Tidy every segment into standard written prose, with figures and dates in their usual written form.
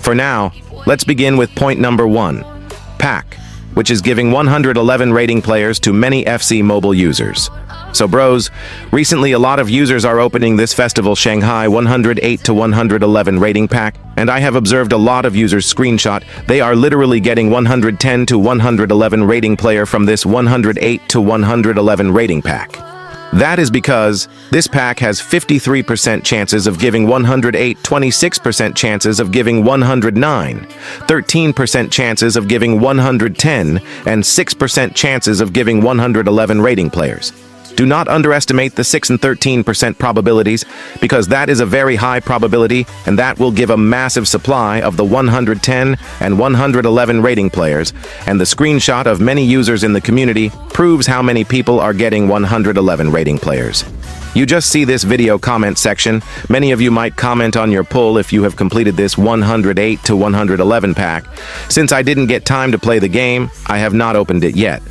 For now, let's begin with point number 1, Pack, which is giving 111 rating players to many FC Mobile users. So bros, recently a lot of users are opening this festival Shanghai 108 to 111 rating pack, and I have observed a lot of users screenshot. They are literally getting 110 to 111 rating player from this 108 to 111 rating pack. That is because this pack has 53% chances of giving 108, 26% chances of giving 109, 13% chances of giving 110, and 6% chances of giving 111 rating players. Do not underestimate the 6 and 13% probabilities, because that is a very high probability, and that will give a massive supply of the 110 and 111 rating players, and the screenshot of many users in the community proves how many people are getting 111 rating players. You just see this video comment section. Many of you might comment on your pull if you have completed this 108 to 111 pack. Since I didn't get time to play the game, I have not opened it yet.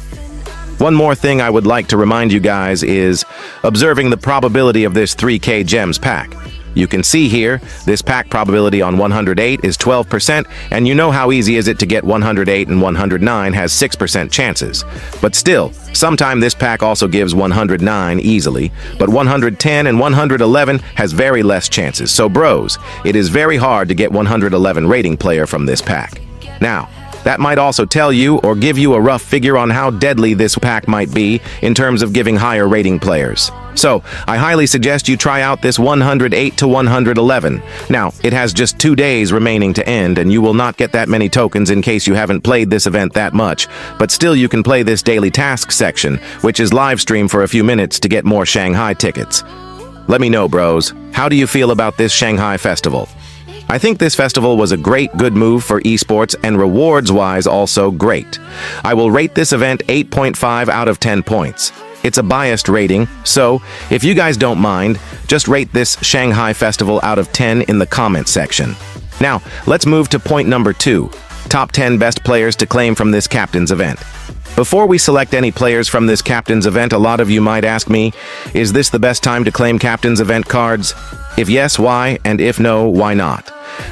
One more thing I would like to remind you guys is observing the probability of this 3K Gems pack. You can see here, this pack probability on 108 is 12%, and you know how easy is it to get 108 and 109 has 6% chances. But still, sometime this pack also gives 109 easily, but 110 and 111 has very less chances. So bros, it is very hard to get 111 rating player from this pack. Now, that might also tell you or give you a rough figure on how deadly this pack might be in terms of giving higher rating players. So, I highly suggest you try out this 108 to 111. Now, it has just 2 days remaining to end, and you will not get that many tokens in case you haven't played this event that much, but still you can play this daily task section, which is live stream for a few minutes to get more Shanghai tickets. Let me know, bros, how do you feel about this Shanghai festival? I think this festival was a good move for esports, and rewards-wise also great. I will rate this event 8.5 out of 10 points. It's a biased rating, so if you guys don't mind, just rate this Shanghai festival out of 10 in the comment section. Now, let's move to point number 2, top 10 best players to claim from this captain's event. Before we select any players from this captain's event, a lot of you might ask me, is this the best time to claim captain's event cards? If yes, why? And if no, why not?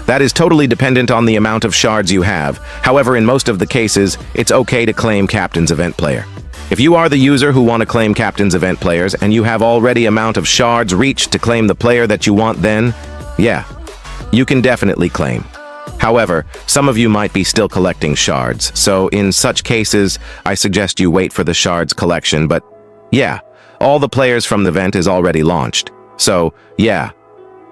That is totally dependent on the amount of shards you have. However, in most of the cases, it's okay to claim captain's event player. If you are the user who want to claim captain's event players and you have already amount of shards reached to claim the player that you want, then, yeah, you can definitely claim. However, some of you might be still collecting shards, so in such cases, I suggest you wait for the shards collection, but yeah, all the players from the event is already launched. So, yeah,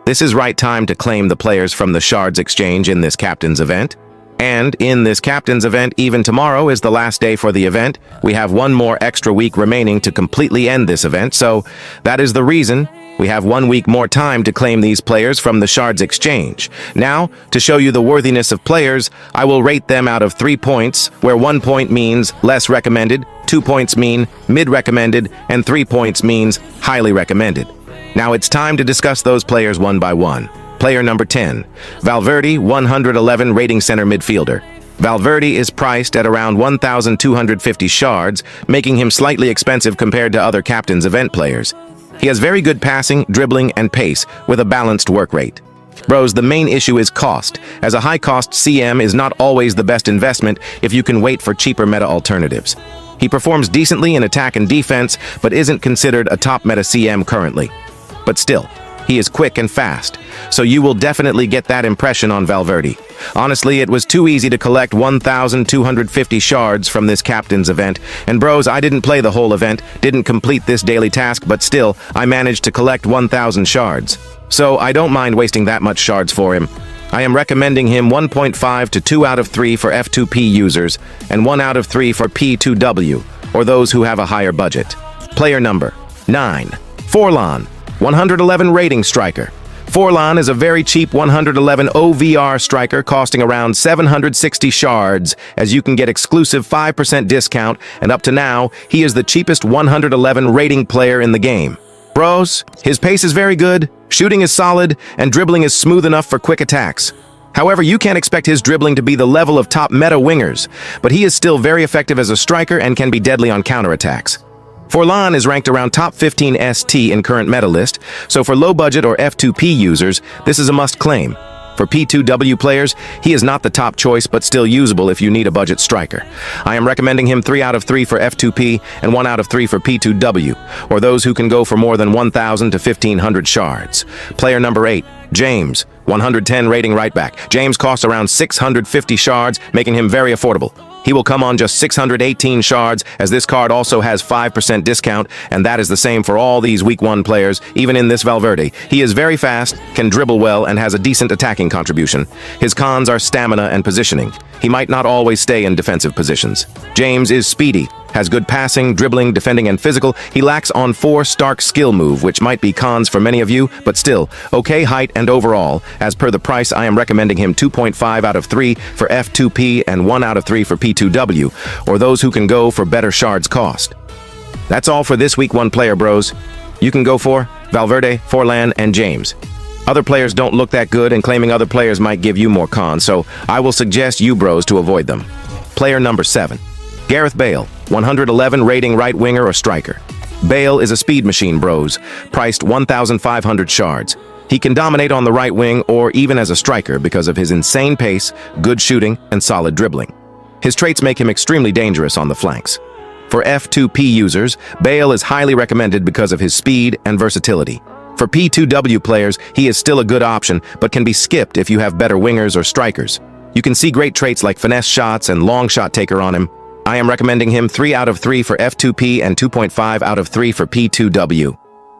this is right time to claim the players from the shards exchange in this captain's event. And in this captain's event, even tomorrow is the last day for the event. We have one more extra week remaining to completely end this event, so that is the reason we have 1 week more time to claim these players from the shards exchange. Now, to show you the worthiness of players, I will rate them out of 3 points, where 1 point means less recommended, 2 points mean mid-recommended, and 3 points means highly recommended. Now it's time to discuss those players one by one. Player number 10, Valverde, 111 rating center midfielder. Valverde is priced at around 1,250 shards, making him slightly expensive compared to other captain's event players. He has very good passing, dribbling, and pace, with a balanced work rate. Bros, the main issue is cost, as a high-cost CM is not always the best investment if you can wait for cheaper meta alternatives. He performs decently in attack and defense, but isn't considered a top meta CM currently. But still, he is quick and fast, so you will definitely get that impression on Valverde. Honestly, it was too easy to collect 1,250 shards from this captain's event, and bros, I didn't play the whole event, didn't complete this daily task, but still, I managed to collect 1,000 shards. So I don't mind wasting that much shards for him. I am recommending him 1.5 to 2 out of 3 for F2P users, and 1 out of 3 for P2W, or those who have a higher budget. Player number 9, Forlan, 111 rating striker. Forlan is a very cheap 111 OVR striker costing around 760 shards, as you can get exclusive 5% discount, and up to now, he is the cheapest 111 rating player in the game. Bros, his pace is very good, shooting is solid, and dribbling is smooth enough for quick attacks. However, you can't expect his dribbling to be the level of top meta wingers, but he is still very effective as a striker and can be deadly on counterattacks. Forlan is ranked around top 15 ST in current meta list, so for low budget or F2P users, this is a must claim. For P2W players, he is not the top choice, but still usable if you need a budget striker. I am recommending him 3 out of 3 for F2P and 1 out of 3 for P2W, or those who can go for more than 1,000 to 1,500 shards. Player number 8, James, 110 rating right back. James costs around 650 shards, making him very affordable. He will come on just 618 shards, as this card also has 5% discount, and that is the same for all these Week 1 players, even in this Valverde. He is very fast, can dribble well, and has a decent attacking contribution. His cons are stamina and positioning. He might not always stay in defensive positions. James is speedy, has good passing, dribbling, defending, and physical. He lacks on 4 Stark skill move, which might be cons for many of you, but still, okay height and overall. As per the price, I am recommending him 2.5 out of 3 for F2P and 1 out of 3 for P2W, or those who can go for better shards cost. That's all for this Week 1 player, bros. You can go for Valverde, Forlan, and James. Other players don't look that good, and claiming other players might give you more cons, so I will suggest you bros to avoid them. Player number 7. Gareth Bale, 111 rating right winger or striker. Bale is a speed machine, bros, priced 1,500 shards. He can dominate on the right wing or even as a striker because of his insane pace, good shooting, and solid dribbling. His traits make him extremely dangerous on the flanks. For F2P users, Bale is highly recommended because of his speed and versatility. For P2W players, he is still a good option, but can be skipped if you have better wingers or strikers. You can see great traits like finesse shots and long shot taker on him. I am recommending him 3 out of 3 for F2P and 2.5 out of 3 for P2W.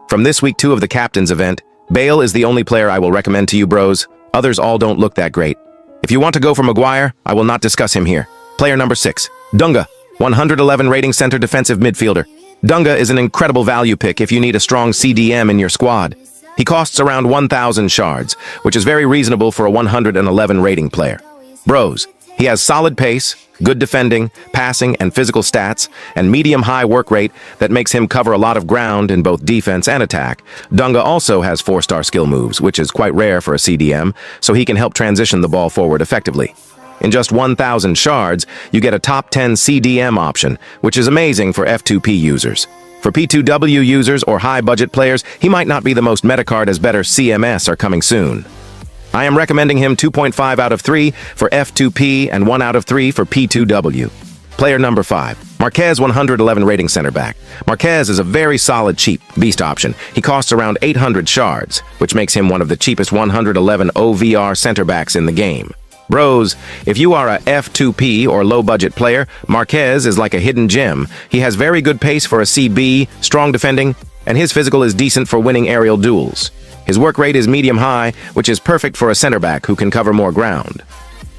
From this Week 2 of the Captain's event, Bale is the only player I will recommend to you, bros. Others all don't look that great. If you want to go for Maguire, I will not discuss him here. Player number 6, Dunga, 111 rating center defensive midfielder. Dunga is an incredible value pick if you need a strong CDM in your squad. He costs around 1,000 shards, which is very reasonable for a 111 rating player. Bros, he has solid pace, good defending, passing, and physical stats, and medium-high work rate that makes him cover a lot of ground in both defense and attack. Dunga also has 4-star skill moves, which is quite rare for a CDM, so he can help transition the ball forward effectively. In just 1,000 shards, you get a top 10 CDM option, which is amazing for F2P users. For P2W users or high-budget players, he might not be the most meta card, as better CMS are coming soon. I am recommending him 2.5 out of 3 for F2P and 1 out of 3 for P2W. Player number 5, Marquez, 111 rating center back. Marquez is a very solid, cheap beast option. He costs around 800 shards, which makes him one of the cheapest 111 OVR center backs in the game. Bros, if you are a F2P or low-budget player, Marquez is like a hidden gem. He has very good pace for a CB, strong defending, and his physical is decent for winning aerial duels. His work rate is medium-high, which is perfect for a center back who can cover more ground.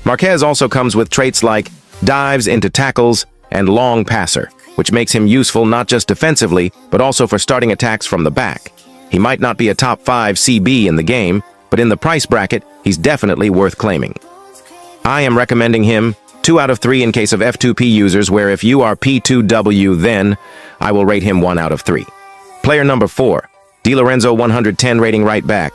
Marquez also comes with traits like dives into tackles and long passer, which makes him useful not just defensively, but also for starting attacks from the back. He might not be a top 5 CB in the game, but in the price bracket, he's definitely worth claiming. I am recommending him 2 out of 3 in case of F2P users, where if you are P2W, then I will rate him 1 out of 3. Player number 4, Di Lorenzo, 110 rating right back.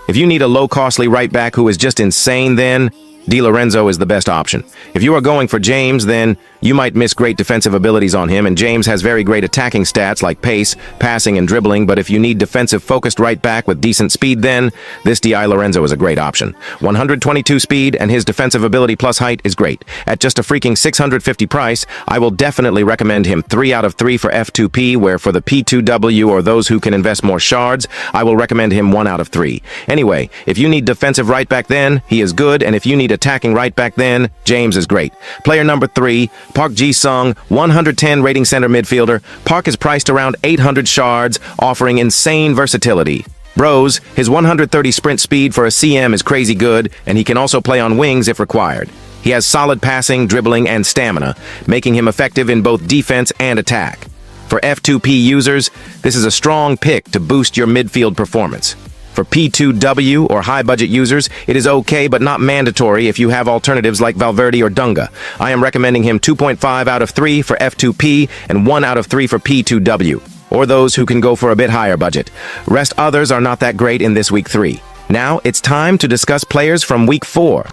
If you need a low-costly right back who is just insane, then Di Lorenzo is the best option. If you are going for James, then you might miss great defensive abilities on him, and James has very great attacking stats like pace, passing, and dribbling, but if you need defensive-focused right back with decent speed, then this Di Lorenzo is a great option. 122 speed, and his defensive ability plus height is great. At just a freaking 650 price, I will definitely recommend him 3 out of 3 for F2P, where for the P2W or those who can invest more shards, I will recommend him 1 out of 3. Anyway, if you need defensive right back, then he is good, and if you need attacking right back, then James is great. Player number 3, Park Ji-sung, 110 rating center midfielder. Park is priced around 800 shards, offering insane versatility. Bros, his 130 sprint speed for a CM is crazy good, and he can also play on wings if required. He has solid passing, dribbling, and stamina, making him effective in both defense and attack. For F2P users, this is a strong pick to boost your midfield performance. For P2W or high-budget users, it is okay but not mandatory if you have alternatives like Valverde or Dunga. I am recommending him 2.5 out of 3 for F2P and 1 out of 3 for P2W, or those who can go for a bit higher budget. Rest others are not that great in this Week 3. Now, it's time to discuss players from Week 4.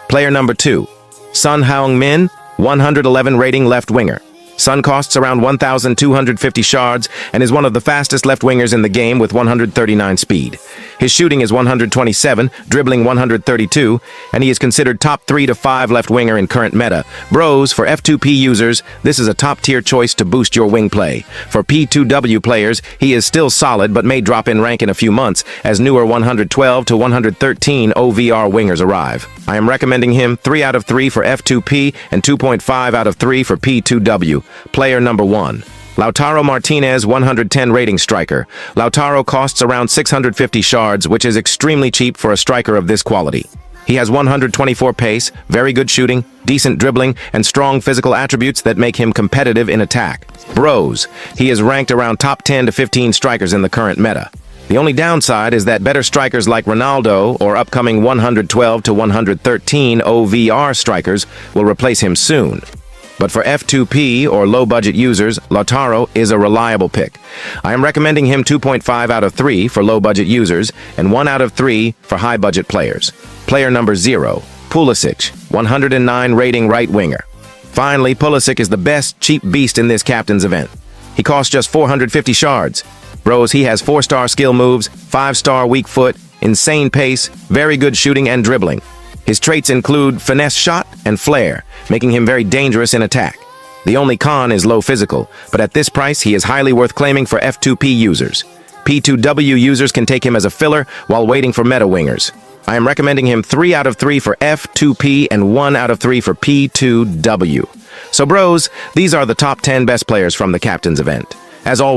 Player number 2, Son Heung-min, 111 rating left winger. Sun costs around 1,250 shards and is one of the fastest left-wingers in the game with 139 speed. His shooting is 127, dribbling 132, and he is considered top 3 to 5 left-winger in current meta. Bros, for F2P users, this is a top-tier choice to boost your wing play. For P2W players, he is still solid but may drop in rank in a few months as newer 112 to 113 OVR wingers arrive. I am recommending him 3 out of 3 for F2P and 2.5 out of 3 for P2W. Player number 1. Lautaro Martinez, 110 rating striker. Lautaro costs around 650 shards, which is extremely cheap for a striker of this quality. He has 124 pace, very good shooting, decent dribbling, and strong physical attributes that make him competitive in attack. Bros, he is ranked around top 10 to 15 strikers in the current meta. The only downside is that better strikers like Ronaldo or upcoming 112 to 113 OVR strikers will replace him soon. But for F2P or low-budget users, Lautaro is a reliable pick. I am recommending him 2.5 out of 3 for low-budget users and 1 out of 3 for high-budget players. Player number 0, Pulisic, 109 rating right winger. Finally, Pulisic is the best cheap beast in this captain's event. He costs just 450 shards. Bros, he has 4-star skill moves, 5-star weak foot, insane pace, very good shooting and dribbling. His traits include finesse shot and flair, making him very dangerous in attack. The only con is low physical, but at this price he is highly worth claiming for F2P users. P2W users can take him as a filler while waiting for meta wingers. I am recommending him 3 out of 3 for F2P and 1 out of 3 for P2W. So bros, these are the top 10 best players from the captain's event. As always,